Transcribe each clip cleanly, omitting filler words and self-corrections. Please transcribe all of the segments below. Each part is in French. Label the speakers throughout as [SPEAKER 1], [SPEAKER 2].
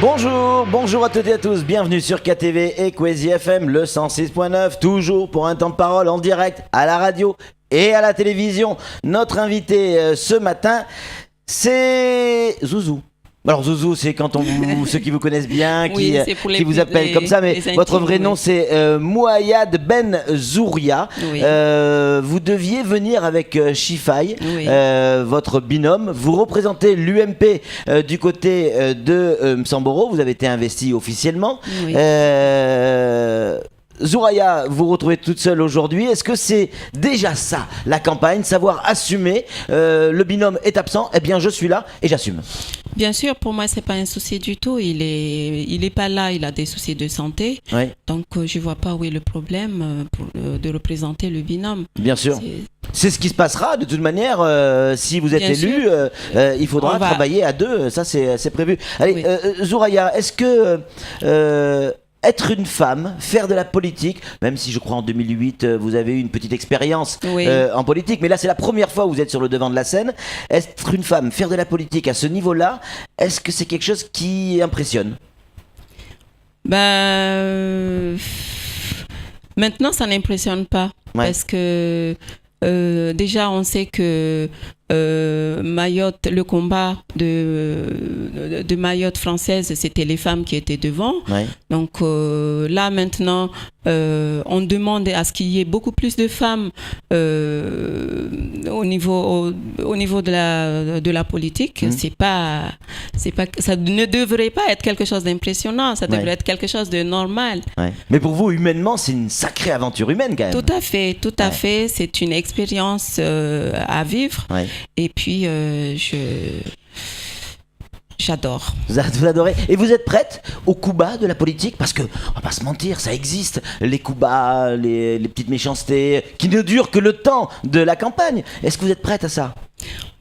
[SPEAKER 1] Bonjour à toutes et à tous, bienvenue sur KTV et Kwezi FM, le 106.9, toujours pour un temps de parole en direct à la radio et à la télévision. Notre invité ce matin, c'est Zouzou. Alors Zouzou, c'est quand ceux qui vous connaissent bien, qui vous appellent comme ça, mais votre vrai nom c'est Mouayad Ben Zouria.
[SPEAKER 2] Oui.
[SPEAKER 1] Vous deviez venir avec Chifay, votre binôme. Vous représentez l'UMP du côté de Msamboro. Vous avez été investi officiellement.
[SPEAKER 2] Oui.
[SPEAKER 1] Zouraya, vous vous retrouvez toute seule aujourd'hui. Est-ce que c'est déjà ça, la campagne, savoir assumer le binôme est absent, eh bien je suis là et j'assume.
[SPEAKER 2] Bien sûr, pour moi, c'est pas un souci du tout. Il est pas là, il a des soucis de santé.
[SPEAKER 1] Oui.
[SPEAKER 2] Donc, je vois pas où est le problème de représenter le binôme.
[SPEAKER 1] Bien sûr. C'est ce qui se passera de toute manière. Si vous êtes
[SPEAKER 2] Bien
[SPEAKER 1] élu, il faudra travailler à deux. Ça, c'est prévu. Allez,
[SPEAKER 2] Oui.
[SPEAKER 1] Zouraya, est-ce que être une femme, faire de la politique, même si je crois en 2008 vous avez eu une petite expérience en politique, mais là c'est la première fois où vous êtes sur le devant de la scène. Être une femme, faire de la politique à ce niveau-là, est-ce que c'est quelque chose qui impressionne ?
[SPEAKER 2] Maintenant, ça n'impressionne pas.
[SPEAKER 1] Ouais.
[SPEAKER 2] Parce que déjà, on sait que Mayotte, le combat de Mayotte française, c'était les femmes qui étaient devant.
[SPEAKER 1] Ouais.
[SPEAKER 2] Donc là, maintenant, on demande à ce qu'il y ait beaucoup plus de femmes au niveau de la politique. C'est pas, ça ne devrait pas être quelque chose d'impressionnant. Ça devrait être quelque chose de normal.
[SPEAKER 1] Ouais. Mais pour vous, humainement, c'est une sacrée aventure humaine quand même.
[SPEAKER 2] Tout à fait. C'est une expérience à vivre.
[SPEAKER 1] Ouais.
[SPEAKER 2] Et puis, j'adore.
[SPEAKER 1] Vous adorez. Et vous êtes prête au coup bas de la politique ? Parce que, on va pas se mentir, ça existe. Les coups bas, les petites méchancetés, qui ne durent que le temps de la campagne. Est-ce que vous êtes prête à ça ?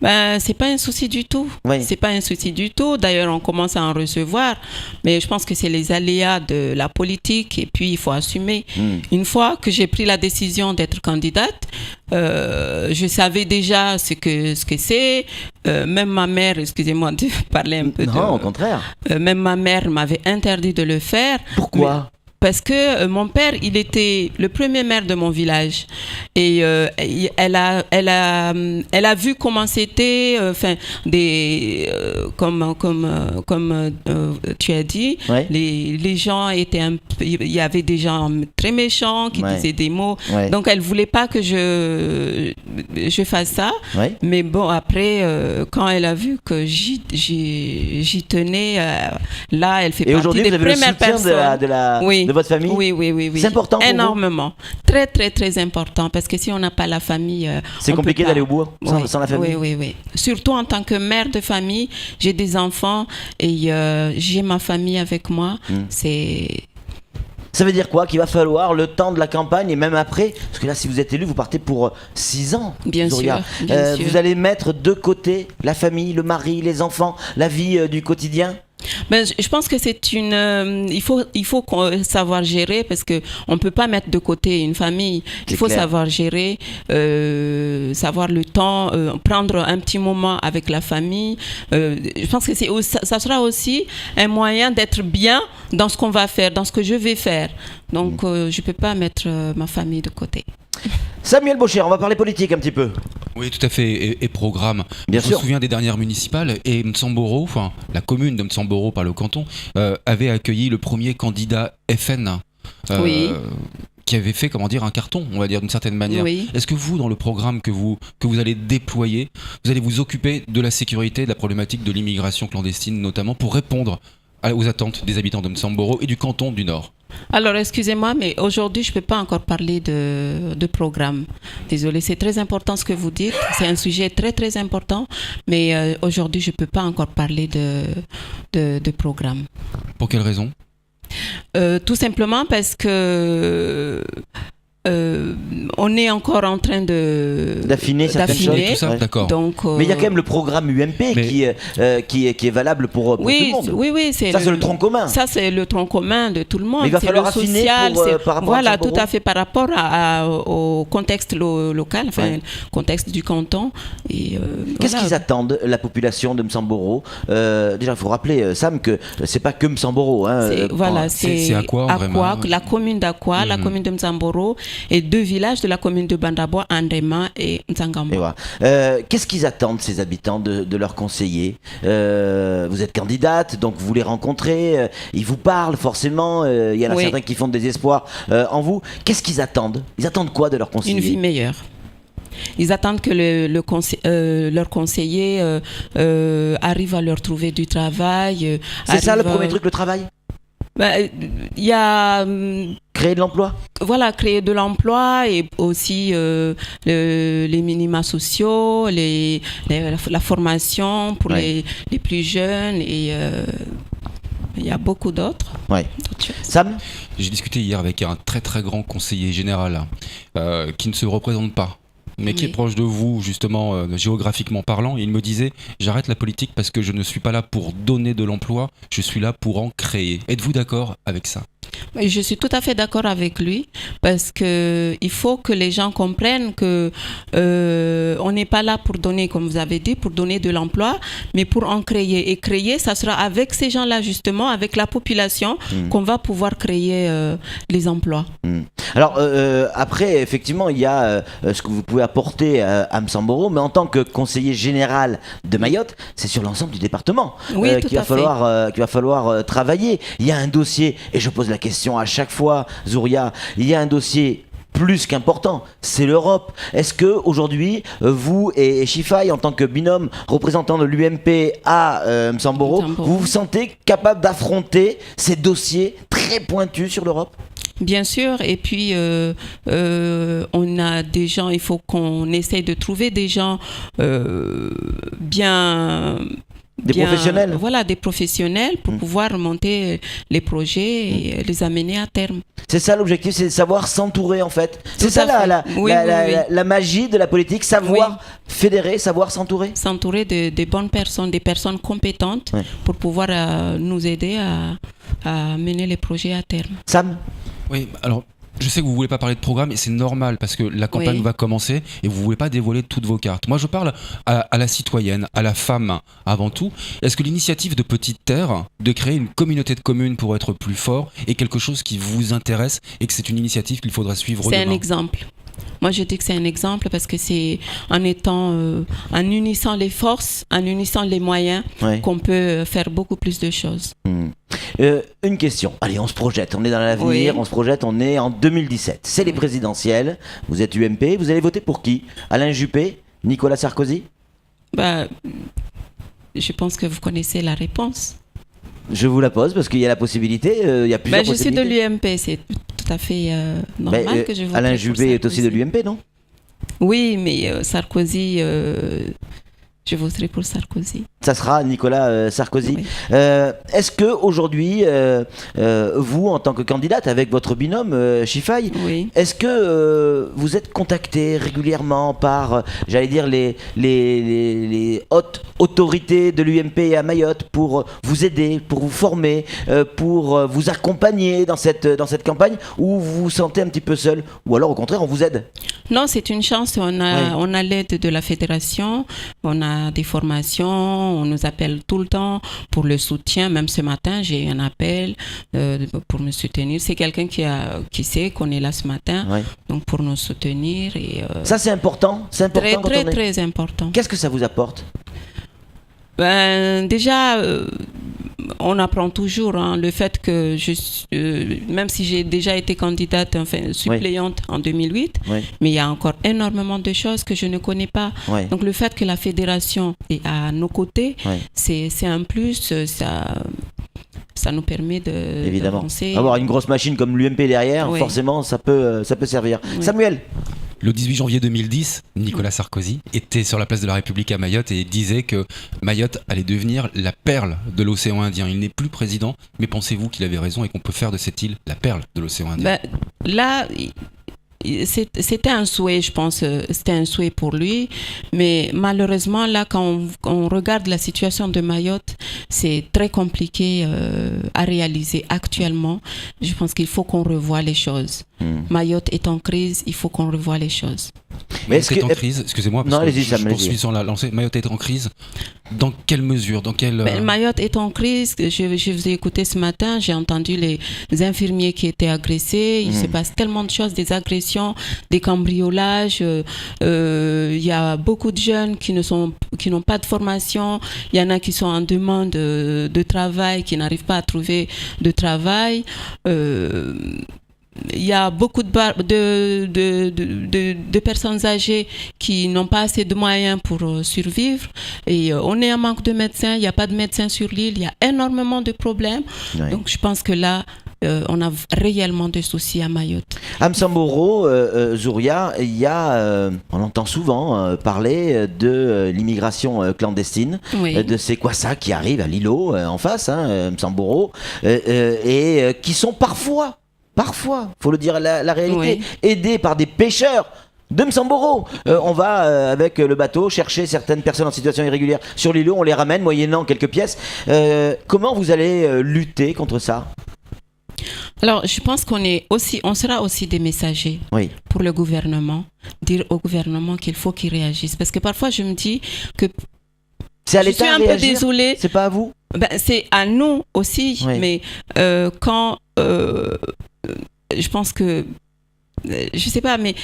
[SPEAKER 2] C'est pas un souci du tout.
[SPEAKER 1] Oui.
[SPEAKER 2] C'est pas un souci du tout. D'ailleurs, on commence à en recevoir. Mais je pense que c'est les aléas de la politique et puis il faut assumer. Une fois que j'ai pris la décision d'être candidate, je savais déjà ce que c'est. Même ma mère, excusez-moi de parler un peu
[SPEAKER 1] Non, au contraire.
[SPEAKER 2] Même ma mère m'avait interdit de le faire.
[SPEAKER 1] Pourquoi ?
[SPEAKER 2] Parce que mon père, il était le premier maire de mon village et elle a vu comment c'était, comme tu as dit, les gens étaient il y avait des gens très méchants qui disaient des mots, donc elle voulait pas que je fasse ça, mais bon après quand elle a vu que j'y tenais, là elle fait partie des premières personnes.
[SPEAKER 1] De votre famille ?
[SPEAKER 2] Oui.
[SPEAKER 1] C'est important pour
[SPEAKER 2] énormément. Très, très, très important. Parce que si on n'a pas la famille...
[SPEAKER 1] c'est compliqué d'aller au bout sans la famille.
[SPEAKER 2] Oui. Surtout en tant que mère de famille, j'ai des enfants et j'ai ma famille avec moi.
[SPEAKER 1] Ça veut dire quoi ? Qu'il va falloir le temps de la campagne et même après, parce que là si vous êtes élu, vous partez pour 6 ans.
[SPEAKER 2] Bien sûr.
[SPEAKER 1] Vous allez mettre de côté la famille, le mari, les enfants, la vie du quotidien ?
[SPEAKER 2] Je pense que c'est il faut savoir gérer parce que on peut pas mettre de côté une famille. Il faut savoir gérer, savoir le temps, prendre un petit moment avec la famille. Je pense que ça sera aussi un moyen d'être bien dans ce qu'on va faire, dans ce que je vais faire. Donc je peux pas mettre ma famille de côté.
[SPEAKER 1] Samuel Baucher, on va parler politique un petit peu.
[SPEAKER 3] Oui, tout à fait, et programme.
[SPEAKER 1] Bien sûr.
[SPEAKER 3] Je me souviens des dernières municipales et Msamboro, enfin la commune de Msamboro par le canton, avait accueilli le premier candidat FN qui avait fait, un carton, on va dire d'une certaine manière.
[SPEAKER 2] Oui.
[SPEAKER 3] Est-ce que vous, dans le programme que vous allez déployer, vous allez vous occuper de la sécurité, de la problématique de l'immigration clandestine notamment, pour répondre aux attentes des habitants de Msamboro et du canton du Nord ?
[SPEAKER 2] Alors, excusez-moi, mais aujourd'hui, je ne peux pas encore parler de programme. Désolée, c'est très important ce que vous dites. C'est un sujet très, très important. Mais aujourd'hui, je ne peux pas encore parler de programme.
[SPEAKER 3] Pour quelle raison ?
[SPEAKER 2] Tout simplement parce que On est encore en train
[SPEAKER 1] d'affiner certaines choses.
[SPEAKER 3] Tout ça, d'accord.
[SPEAKER 2] Donc,
[SPEAKER 1] mais il y a quand même le programme UMP qui est valable pour tout le monde.
[SPEAKER 2] Oui,
[SPEAKER 1] c'est le tronc commun.
[SPEAKER 2] Ça, c'est le tronc commun de tout le monde.
[SPEAKER 1] Mais il va falloir affiner par rapport
[SPEAKER 2] à tout à fait par rapport au contexte local, contexte du canton.
[SPEAKER 1] Qu'est-ce qu'ils attendent, la population de Msamboro? Déjà, il faut rappeler, Sam, que c'est pas que Msamboro.
[SPEAKER 3] C'est Akwa, vraiment.
[SPEAKER 2] La commune d'Akwa, la commune de Msamboro, et 2 villages de la commune de Bandabwa, Andema et Nzangambo.
[SPEAKER 1] Voilà. Qu'est-ce qu'ils attendent, ces habitants, de leurs conseillers? Vous êtes candidate, donc vous les rencontrez, ils vous parlent forcément, il y en a certains qui font des espoirs en vous. Qu'est-ce qu'ils attendent? Ils attendent quoi de leurs conseillers?
[SPEAKER 2] Une vie meilleure. Ils attendent que leur conseiller arrive à leur trouver du travail.
[SPEAKER 1] C'est ça le premier truc, le travail?
[SPEAKER 2] Il y a
[SPEAKER 1] créer de l'emploi.
[SPEAKER 2] Voilà, créer de l'emploi et aussi les minima sociaux, la formation pour les plus jeunes et il y a beaucoup d'autres.
[SPEAKER 1] Ouais. Sam ?
[SPEAKER 3] J'ai discuté hier avec un très très grand conseiller général qui ne se représente pas, mais qui est proche de vous, justement, géographiquement parlant. Il me disait, j'arrête la politique parce que je ne suis pas là pour donner de l'emploi, je suis là pour en créer. Êtes-vous d'accord avec ça ?
[SPEAKER 2] Je suis tout à fait d'accord avec lui parce que il faut que les gens comprennent que on n'est pas là pour donner, comme vous avez dit, pour donner de l'emploi, mais pour en créer. Et créer, ça sera avec ces gens-là justement, avec la population, qu'on va pouvoir créer les emplois.
[SPEAKER 1] Alors après, effectivement, il y a ce que vous pouvez apporter à Msamboro, mais en tant que conseiller général de Mayotte, c'est sur l'ensemble du département qu'il va falloir travailler. Il y a un dossier, et je pose la question à chaque fois, Zouria, il y a un dossier plus qu'important, c'est l'Europe. Est-ce que aujourd'hui, vous et Chifay, en tant que binôme représentant de l'UMP à Msamboro, vous vous sentez capable d'affronter ces dossiers très pointus sur l'Europe ?
[SPEAKER 2] Bien sûr, et puis on a des gens, il faut qu'on essaye de trouver des gens
[SPEAKER 1] professionnels.
[SPEAKER 2] Voilà, des professionnels pour pouvoir monter les projets et les amener à terme.
[SPEAKER 1] C'est ça l'objectif, c'est de savoir s'entourer en fait. C'est ça la magie de la politique, savoir fédérer, savoir s'entourer.
[SPEAKER 2] S'entourer de bonnes personnes, des personnes compétentes pour pouvoir nous aider à mener les projets à terme.
[SPEAKER 1] Sam ?
[SPEAKER 3] Oui, alors je sais que vous ne voulez pas parler de programme et c'est normal parce que la campagne va commencer et vous ne voulez pas dévoiler toutes vos cartes. Moi je parle à la citoyenne, à la femme avant tout. Est-ce que l'initiative de Petite Terre, de créer une communauté de communes pour être plus fort, est quelque chose qui vous intéresse et que c'est une initiative qu'il faudrait suivre demain ?
[SPEAKER 2] C'est un exemple. Moi, je dis que c'est un exemple parce que c'est en unissant les forces, en unissant les moyens, qu'on peut faire beaucoup plus de choses.
[SPEAKER 1] Une question. Allez, on se projette. On est dans l'avenir, on se projette. On est en 2017. C'est les présidentielles. Vous êtes UMP. Vous allez voter pour qui ? Alain Juppé ? Nicolas Sarkozy ?
[SPEAKER 2] Je pense que vous connaissez la réponse.
[SPEAKER 1] Je vous la pose parce qu'il y a la possibilité. Il y a plusieurs possibilités.
[SPEAKER 2] Je suis de l'UMP. C'est tout à fait normal que je vote.
[SPEAKER 1] Alain Juppé est aussi de l'UMP, non ?
[SPEAKER 2] Oui, mais Sarkozy... je voterai pour Sarkozy.
[SPEAKER 1] Ça sera Nicolas Sarkozy.
[SPEAKER 2] Oui.
[SPEAKER 1] Est-ce que aujourd'hui, vous, en tant que candidate, avec votre binôme Chifay, est-ce que vous êtes contacté régulièrement par, j'allais dire, les hautes autorités de l'UMP à Mayotte pour vous aider, pour vous former, pour vous accompagner dans cette campagne, ou vous vous sentez un petit peu seul, ou alors au contraire on vous aide ?
[SPEAKER 2] Non, c'est une chance. On a l'aide de la fédération, on a des formations, on nous appelle tout le temps pour le soutien. Même ce matin, j'ai eu un appel pour me soutenir. C'est quelqu'un qui sait qu'on est là ce matin, donc pour nous soutenir. Et,
[SPEAKER 1] ça, c'est important. C'est important.
[SPEAKER 2] Très important.
[SPEAKER 1] Qu'est-ce que ça vous apporte ?
[SPEAKER 2] Déjà, on apprend toujours le fait que même si j'ai déjà été candidate, suppléante en 2008, mais il y a encore énormément de choses que je ne connais pas. Donc le fait que la fédération est à nos côtés, c'est un plus. Ça nous permet d'avancer.
[SPEAKER 1] Avoir une grosse machine comme l'UMP derrière, forcément, ça peut servir. Samuel ?
[SPEAKER 3] Le 18 janvier 2010, Nicolas Sarkozy était sur la place de la République à Mayotte et disait que Mayotte allait devenir la perle de l'océan Indien. Il n'est plus président, mais pensez-vous qu'il avait raison et qu'on peut faire de cette île la perle de l'océan Indien ?
[SPEAKER 2] Là, c'était un souhait, je pense, c'était un souhait pour lui, mais malheureusement là, quand on regarde la situation de Mayotte, c'est très compliqué à réaliser actuellement. Je pense qu'il faut qu'on revoie les choses. Mayotte est en crise, il faut qu'on revoie les choses.
[SPEAKER 3] Mais est-ce que en crise, excusez-moi, parce que je poursuis sans la lancer. Mayotte est en crise. Dans quelle mesure,
[SPEAKER 2] Mayotte est en crise. Je vous ai écouté ce matin, j'ai entendu les infirmiers qui étaient agressés. Il se passe tellement de choses, des agressions, des cambriolages. Il y a beaucoup de jeunes qui n'ont pas de formation. Il y en a qui sont en demande de travail, qui n'arrivent pas à trouver de travail. Il y a beaucoup de personnes âgées qui n'ont pas assez de moyens pour survivre. Et on est en manque de médecins. Il n'y a pas de médecins sur l'île. Il y a énormément de problèmes. Ouais. Donc, je pense que là, on a réellement des soucis à Mayotte.
[SPEAKER 1] À M'Samboro, Zouria, il y a, on entend souvent parler de l'immigration clandestine, de ces Kwassa qui arrivent à l'îlot en face, M'Samboro, et qui sont parfois, faut le dire la réalité, aidés par des pêcheurs de M'Samboro. On va avec le bateau chercher certaines personnes en situation irrégulière sur l'îlot, on les ramène moyennant quelques pièces. Comment vous allez lutter contre ça ?
[SPEAKER 2] Alors, je pense on sera aussi des messagers pour le gouvernement, dire au gouvernement qu'il faut qu'il réagisse. Parce que parfois, je me dis que
[SPEAKER 1] c'est à l'État
[SPEAKER 2] je suis un peu désolée.
[SPEAKER 1] C'est pas à vous ?
[SPEAKER 2] C'est à nous aussi, mais quand je pense que je sais pas, mais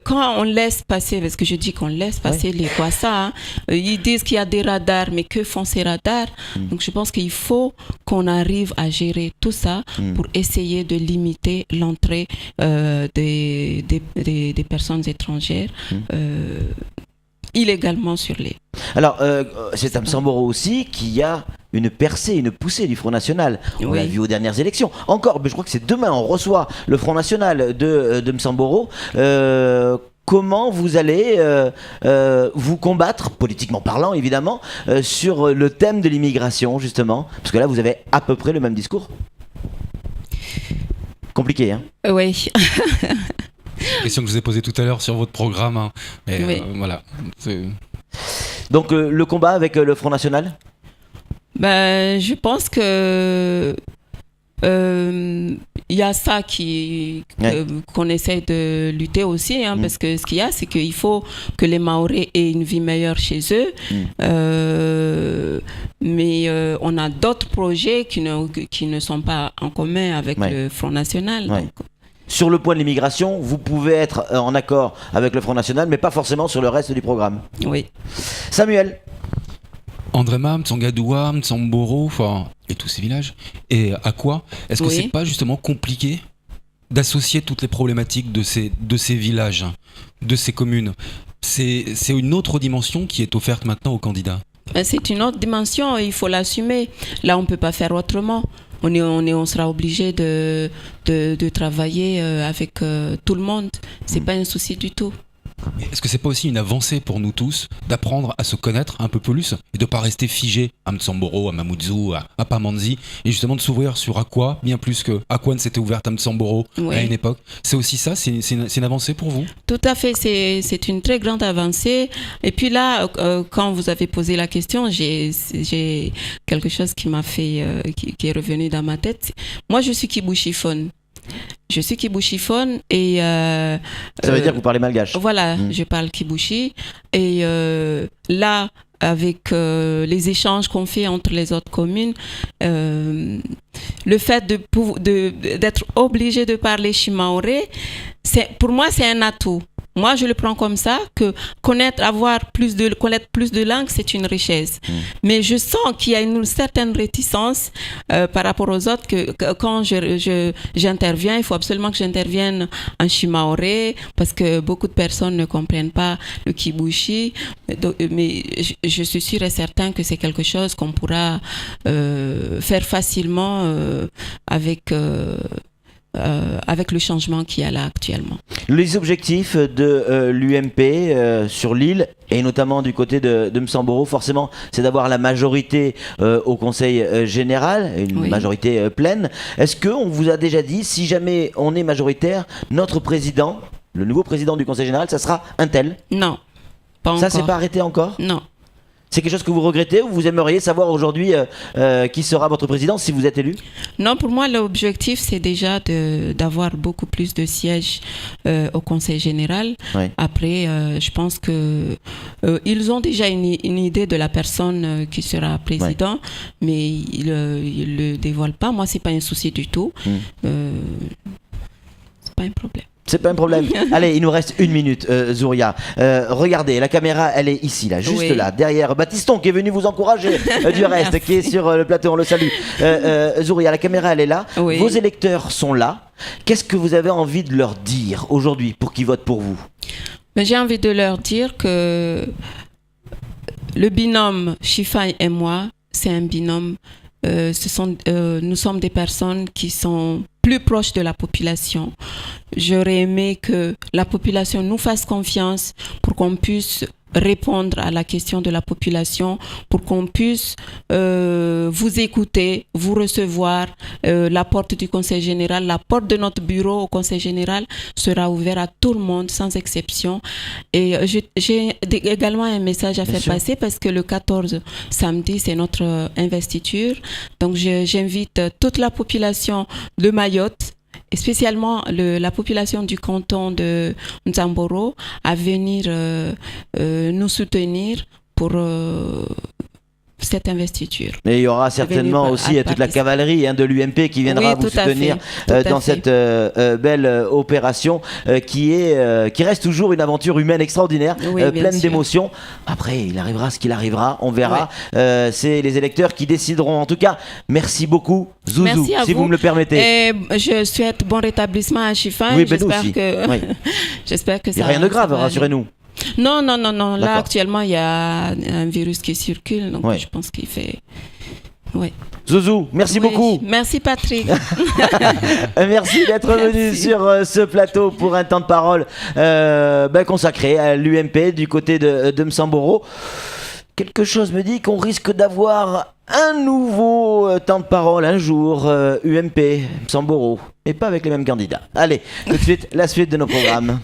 [SPEAKER 2] quand on laisse passer, parce que je dis qu'on laisse passer les Kwassa, ils disent qu'il y a des radars, mais que font ces radars ? Donc je pense qu'il faut qu'on arrive à gérer tout ça pour essayer de limiter l'entrée des personnes étrangères illégalement sur l'île.
[SPEAKER 1] Alors, c'est à M'Samboro aussi qu'il y a une percée, une poussée du Front National. On l'a vu aux dernières élections. Encore, je crois que c'est demain, on reçoit le Front National de M'Samboro. Comment vous allez vous combattre, politiquement parlant évidemment, sur le thème de l'immigration justement ? Parce que là, vous avez à peu près le même discours. Compliqué, hein ?
[SPEAKER 2] Oui.
[SPEAKER 3] Question que je vous ai posée tout à l'heure sur votre programme. Voilà.
[SPEAKER 1] Donc le combat avec le Front National ?
[SPEAKER 2] Je pense que y a ça qu'on essaie de lutter aussi, parce que ce qu'il y a, c'est qu'il faut que les Mahorais aient une vie meilleure chez eux. Mais on a d'autres projets qui ne sont pas en commun avec le Front National. Donc.
[SPEAKER 1] Sur le point de l'immigration, vous pouvez être en accord avec le Front National, mais pas forcément sur le reste du programme.
[SPEAKER 2] Oui.
[SPEAKER 1] Samuel.
[SPEAKER 3] Andrema, M'Tsangadoua, M'Samboro, et tous ces villages. Et à quoi ? Est-ce que c'est pas justement compliqué d'associer toutes les problématiques de ces villages, de ces communes ? C'est une autre dimension qui est offerte maintenant aux candidats.
[SPEAKER 2] C'est une autre dimension, il faut l'assumer. Là, on ne peut pas faire autrement. On sera obligé de travailler avec tout le monde. C'est pas un souci du tout.
[SPEAKER 3] Est-ce que c'est pas aussi une avancée pour nous tous d'apprendre à se connaître un peu plus et de pas rester figé à M'Samboro, à Mamoudzou, à Pamandzi, et justement de s'ouvrir sur Akwa, bien plus que Akwa ne s'était ouverte à M'Samboro à une époque. C'est aussi ça, c'est une avancée pour vous ?
[SPEAKER 2] Tout à fait, c'est une très grande avancée. Et puis là, quand vous avez posé la question, j'ai quelque chose qui m'a fait, qui est revenu dans ma tête. Moi, je suis Kibouchifone. Je suis Kibouchifone et...
[SPEAKER 1] ça veut dire que vous parlez malgache.
[SPEAKER 2] Voilà, je parle Kibouchi. Et là, avec les échanges qu'on fait entre les autres communes, le fait d'être obligé de parler Shimaoré, pour moi, c'est un atout. Moi, je le prends comme ça, que connaître plus de langues, c'est une richesse. Mais je sens qu'il y a une certaine réticence par rapport aux autres, que quand j'interviens, il faut absolument que j'intervienne en Shimaoré, parce que beaucoup de personnes ne comprennent pas le Kibushi. Mais je suis sûre et certain que c'est quelque chose qu'on pourra faire facilement avec le changement qu'il y a là actuellement.
[SPEAKER 1] Les objectifs de l'UMP sur l'île, et notamment du côté de M'Samboro, forcément, c'est d'avoir la majorité au Conseil général, une majorité pleine. Est-ce qu'on vous a déjà dit, si jamais on est majoritaire, notre président, le nouveau président du Conseil général, ça sera un tel?
[SPEAKER 2] Non, pas encore.
[SPEAKER 1] Ça, c'est pas arrêté encore?
[SPEAKER 2] Non.
[SPEAKER 1] C'est quelque chose que vous regrettez ou vous aimeriez savoir aujourd'hui qui sera votre président si vous êtes élu?
[SPEAKER 2] Non, pour moi, l'objectif, c'est déjà d'avoir beaucoup plus de sièges au Conseil général.
[SPEAKER 1] Oui.
[SPEAKER 2] Après, je pense que ils ont déjà une idée de la personne qui sera président, mais ils le dévoilent pas. Moi, c'est pas un souci du tout. C'est pas un problème.
[SPEAKER 1] C'est pas un problème. Allez, il nous reste 1 minute, Zouria. Regardez, la caméra, elle est ici, là, juste là, derrière Baptiston, qui est venu vous encourager du reste, qui est sur le plateau, on le salue. Zouria, la caméra, elle est là.
[SPEAKER 2] Oui.
[SPEAKER 1] Vos électeurs sont là. Qu'est-ce que vous avez envie de leur dire aujourd'hui pour qu'ils votent pour vous?
[SPEAKER 2] Mais j'ai envie de leur dire que le binôme Chifa et moi, c'est un binôme. Nous sommes des personnes qui sont plus proches de la population. J'aurais aimé que la population nous fasse confiance pour qu'on puisse répondre à la question de la population, pour qu'on puisse vous écouter, vous recevoir. La porte du Conseil général, la porte de notre bureau au Conseil général sera ouverte à tout le monde, sans exception. Et j'ai également un message à faire passer parce que le 14 samedi, c'est notre investiture. Donc, j'invite toute la population de Mayotte, et spécialement la population du canton de Nzamboro, à venir nous soutenir pour cette investiture.
[SPEAKER 1] Et il y aura certainement aussi toute la cavalerie de l'UMP qui viendra vous soutenir dans cette belle opération qui reste toujours une aventure humaine extraordinaire, pleine d'émotions. Après, il arrivera ce qu'il arrivera, on verra. C'est les électeurs qui décideront. En tout cas, merci beaucoup, Zouzou, si vous me le permettez.
[SPEAKER 2] Et je souhaite bon rétablissement à Chifa.
[SPEAKER 1] Oui,
[SPEAKER 2] j'espère que ça.
[SPEAKER 1] Il n'y a rien de grave, rassurez-nous.
[SPEAKER 2] Non. Là, actuellement, il y a un virus qui circule, donc je pense qu'il fait...
[SPEAKER 1] Zouzou, merci beaucoup.
[SPEAKER 2] Merci, Patrick.
[SPEAKER 1] Merci d'être venu sur ce plateau pour un temps de parole consacré à l'UMP du côté de Msamboro. Quelque chose me dit qu'on risque d'avoir un nouveau temps de parole un jour, UMP, Msamboro, et pas avec les mêmes candidats. Allez, tout de suite, la suite de nos programmes.